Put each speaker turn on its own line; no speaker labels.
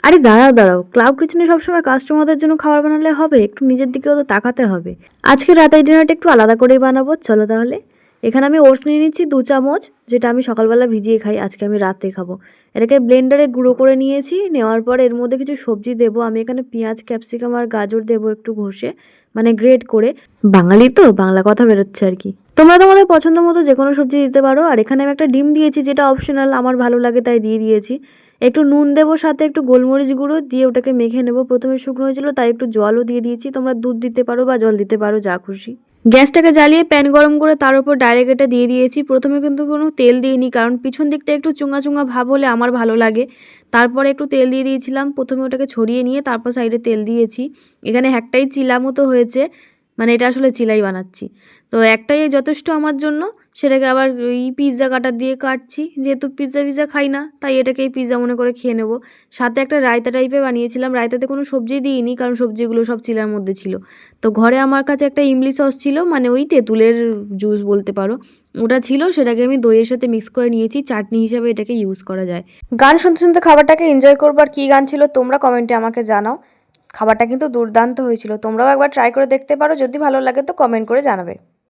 আরে দাঁড়াও দাঁড়াও, ক্লাউড কিচেনে সবসময় কাস্টমারদের জন্য খাবার বানালে হবে? একটু নিজের দিকেও তো তাকাতে হবে। আজকে রাতের ডিনারটা একটু আলাদা করেই বানাবো, চলো তাহলে। এখানে আমি ওটস নিয়ে নিচ্ছি 2 চামচ, যেটা আমি সকালবেলা ভিজিয়ে খাই, আজকে আমি রাতে খাবো। এটাকে ব্লেন্ডারে গুঁড়ো করে নিয়েছি। নেওয়ার পর এর মধ্যে কিছু সবজি দেবো। আমি এখানে পেঁয়াজ, ক্যাপসিকাম আর গাজর দেবো একটু ঘষে, মানে গ্রেট করে। বাঙালি তো, বাংলা কথা বেরোচ্ছে আর কি। তোমরা তোমাদের পছন্দ মতো যে কোনো সবজি দিতে পারো। আর এখানে আমি একটা ডিম দিয়েছি, যেটা অপশনাল, আমার ভালো লাগে তাই দিয়ে দিয়েছি। একটু নুন দেবো, সাথে একটু গোলমরিচ গুঁড়ো দিয়ে ওটাকে মেখে নেবো। প্রথমে শুকনো হয়েছিল তাই একটু জলও দিয়ে দিয়েছি, তোমরা দুধ দিতে পারো বা জল দিতে পারো, যা খুশি। গ্যাসটাকে জ্বালিয়ে প্যান গরম করে তার উপর ডাইরেক্ট এটা দিয়ে দিয়েছি। প্রথমে কিন্তু কোনো তেল দিইনি, কারণ পিছন দিকটা একটু চুঙ্গা চুঙ্গা ভাব হলে আমার ভালো লাগে। তারপরে একটু তেল দিয়ে দিয়েছিলাম, প্রথমে ওটাকে ছড়িয়ে নিয়ে তারপর সাইডে তেল দিয়েছি। এখানে একটাই চিলা মতো হয়েছে, মানে এটা আসলে চিলাই বানাচ্ছি। তো একটাই যথেষ্ট আমার জন্য। সেটাকে আবার এই পিৎজা কাটার দিয়ে কাটছি, যেহেতু পিৎজা খাই না তাই এটাকেই পিৎজা মনে করে খেয়ে নেবো। সাথে একটা রায়তা টাইপের বানিয়েছিলাম, রায়তাতে কোনো সবজি দিইনি কারণ সবজিগুলো সব চিলার মধ্যে ছিল। তো ঘরে আমার কাছে একটা ইমলি সস ছিল, মানে ওই তেঁতুলের জুস বলতে পারো, ওটা ছিল। সেটাকে আমি দইয়ের সাথে মিক্স করে নিয়েছি, চাটনি হিসাবে এটাকে ইউজ করা যায়। গান শুনতে শুনতে খাবারটাকে এনজয় করবো। আর কী গান ছিল তোমরা কমেন্টে আমাকে জানাও। খাবারটা কিন্তু দুর্দান্ত হয়েছিল, তোমরাও একবার ট্রাই করে দেখতে পারো, যদি ভালো লাগে তো কমেন্ট করে জানাবে।